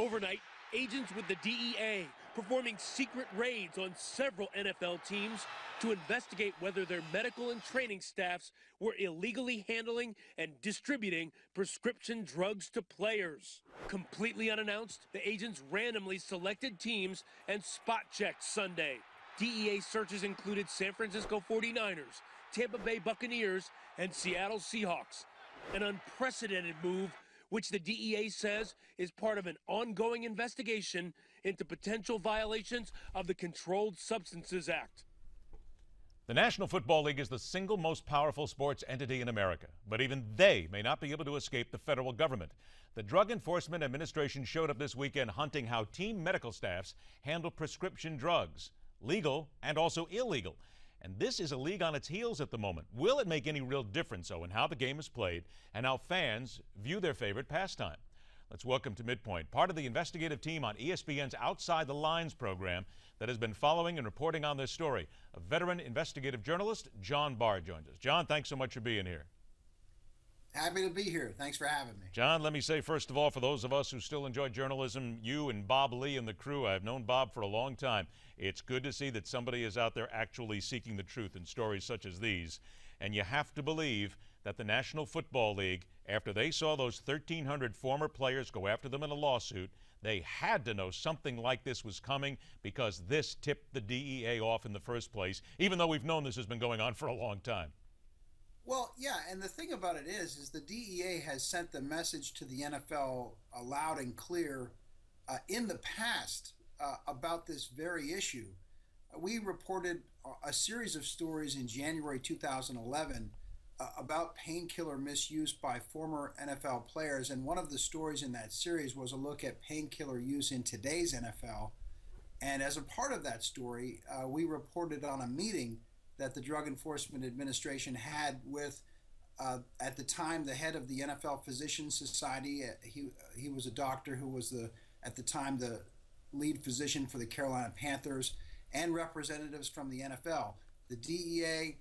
Overnight, agents with the DEA performing secret raids on several NFL teams to investigate whether their medical and training staffs were illegally handling and distributing prescription drugs to players. Completely unannounced, the agents randomly selected teams and spot checked Sunday. DEA searches included San Francisco 49ers, Tampa Bay Buccaneers, and Seattle Seahawks. An unprecedented move, which the DEA says is part of an ongoing investigation into potential violations of the Controlled Substances Act. The National Football League is the single most powerful sports entity in America, but even they may not be able to escape the federal government. The Drug Enforcement Administration showed up this weekend hunting how team medical staffs handle prescription drugs, legal and also illegal. And this is a league on its heels at the moment. Will it make any real difference, though, in how the game is played and how fans view their favorite pastime? Let's welcome to MidPoint, part of the investigative team on ESPN's Outside the Lines program that has been following and reporting on this story. A veteran investigative journalist, John Barr, joins us. John, thanks so much for being here. Happy to be here. Thanks for having me. John, let me say, first of all, for those of us who still enjoy journalism, you and Bob Lee and the crew, I've known Bob for a long time. It's good to see that somebody is out there actually seeking the truth in stories such as these. And you have to believe that the National Football League, after they saw those 1,300 former players go after them in a lawsuit, they had to know something like this was coming, because this tipped the DEA off in the first place, even though we've known this has been going on for a long time. Well, yeah, and the thing about it is the DEA has sent the message to the NFL loud and clear in the past about this very issue. We reported a series of stories in January 2011 about painkiller misuse by former NFL players, and one of the stories in that series was a look at painkiller use in today's NFL. And as a part of that story, we reported on a meeting that the Drug Enforcement Administration had with, at the time, the head of the NFL Physicians Society. He was a doctor who was, at the time, the lead physician for the Carolina Panthers, and representatives from the NFL. The DEA,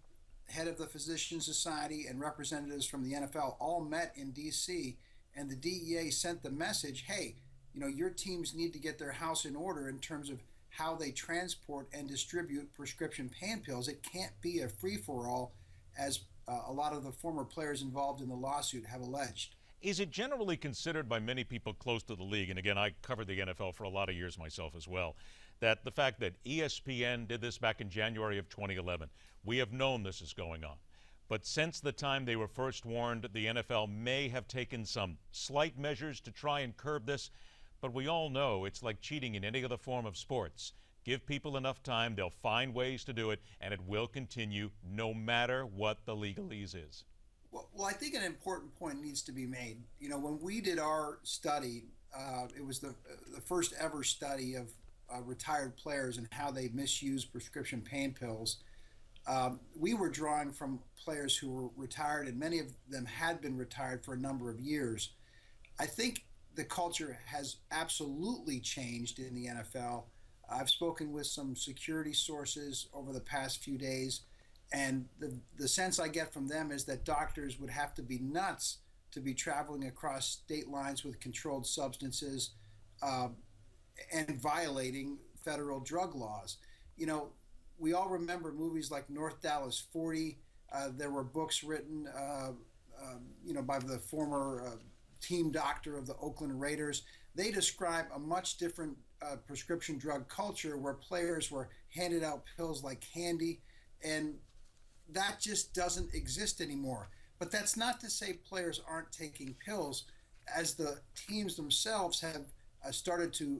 head of the Physicians Society, and representatives from the NFL all met in D.C., and the DEA sent the message, hey, you know, your teams need to get their house in order in terms of how they transport and distribute prescription pain pills. It can't be a free-for-all, as a lot of the former players involved in the lawsuit have alleged. Is it generally considered by many people close to the league, and again, I covered the NFL for a lot of years myself as well, that the fact that ESPN did this back in January of 2011, we have known this is going on. But since the time they were first warned, the NFL may have taken some slight measures to try and curb this, but we all know it's like cheating in any other form of sports. Give people enough time, they'll find ways to do it, and it will continue no matter what the legalese is. Well, I think an important point needs to be made. You know, when we did our study, it was the first ever study of retired players and how they misuse prescription pain pills. We were drawing from players who were retired, and many of them had been retired for a number of years. I think the culture has absolutely changed in the NFL. I've spoken with some security sources over the past few days, and the sense I get from them is that doctors would have to be nuts to be traveling across state lines with controlled substances and violating federal drug laws. You know, we all remember movies like North Dallas 40. There were books written, you know, by the former team doctor of the Oakland Raiders. They describe a much different prescription drug culture where players were handed out pills like candy, and that just doesn't exist anymore. But that's not to say players aren't taking pills. As the teams themselves have started to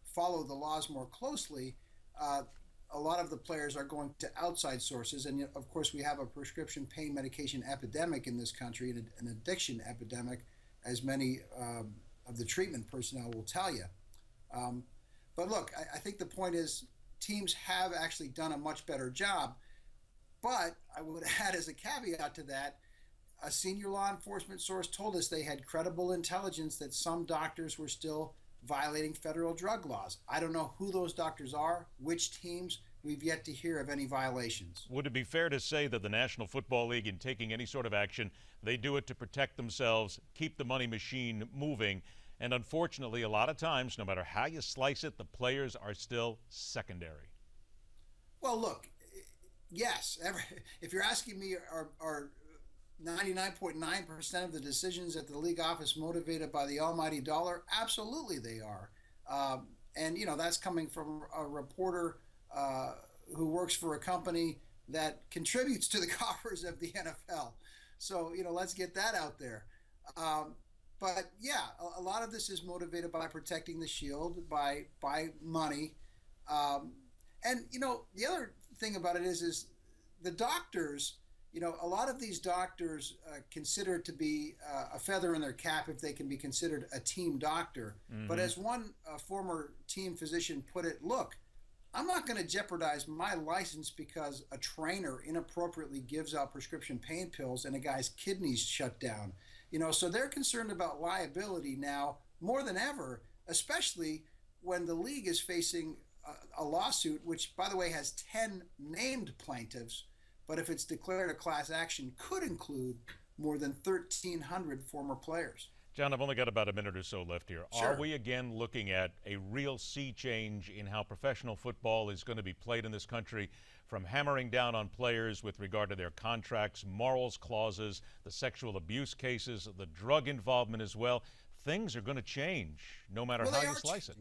follow the laws more closely, a lot of the players are going to outside sources. And of course, we have a prescription pain medication epidemic in this country, an addiction epidemic, as many of the treatment personnel will tell you. But look, I think the point is teams have actually done a much better job. But I would add as a caveat to that, a senior law enforcement source told us they had credible intelligence that some doctors were still violating federal drug laws. I don't know who those doctors are, which teams. We've yet to hear of any violations. Would it be fair to say that the National Football League, in taking any sort of action, they do it to protect themselves, keep the money machine moving, And unfortunately, a lot of times, no matter how you slice it, the players are still secondary. Well, look, yes. If you're asking me, are 99.9% of the decisions at the league office motivated by the almighty dollar? Absolutely, they are. And that's coming from a reporter who works for a company that contributes to the coffers of the NFL. So let's get that out there. But yeah, a lot of this is motivated by protecting the shield, by money. And the other thing about it is the doctors. A lot of these doctors consider it to be a feather in their cap if they can be considered a team doctor. Mm-hmm. But as one former team physician put it, look, I'm not going to jeopardize my license because a trainer inappropriately gives out prescription pain pills and a guy's kidneys shut down. So they're concerned about liability now more than ever, especially when the league is facing a lawsuit, which, by the way, has 10 named plaintiffs. But if it's declared a class action, could include more than 1,300 former players. John, I've only got about a minute or so left here. Sure. Are we again looking at a real sea change in how professional football is going to be played in this country, from hammering down on players with regard to their contracts, morals clauses, the sexual abuse cases, the drug involvement as well? Things are going to change no matter how you slice it.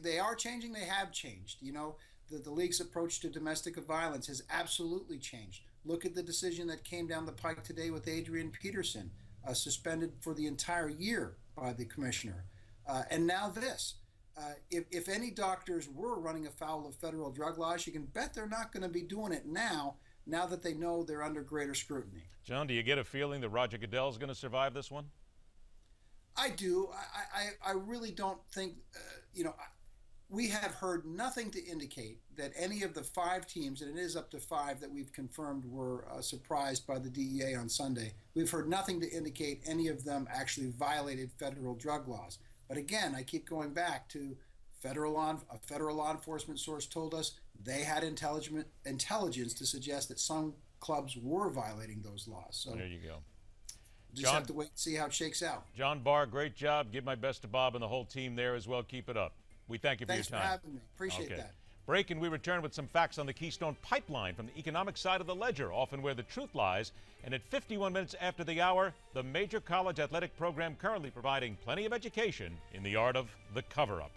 They are changing. They have changed. The league's approach to domestic violence has absolutely changed. Look at the decision that came down the pike today with Adrian Peterson, suspended for the entire year by the commissioner. And now this. If any doctors were running afoul of federal drug laws, you can bet they're not going to be doing it now that they know they're under greater scrutiny. John, do you get a feeling that Roger Goodell is going to survive this one? I do. I really don't think, we have heard nothing to indicate that any of the 5 teams, and it is up to 5 that we've confirmed were surprised by the DEA on Sunday. We've heard nothing to indicate any of them actually violated federal drug laws. But again, I keep going back to a federal law enforcement source told us they had intelligence to suggest that some clubs were violating those laws. So there you go. Just have to wait and see how it shakes out. John Barr, great job. Give my best to Bob and the whole team there as well. Keep it up. We thank you for your time. Thanks for having me. Appreciate that. Break, and we return with some facts on the Keystone Pipeline from the economic side of the ledger, often where the truth lies. And at 51 minutes after the hour, the major college athletic program currently providing plenty of education in the art of the cover-up.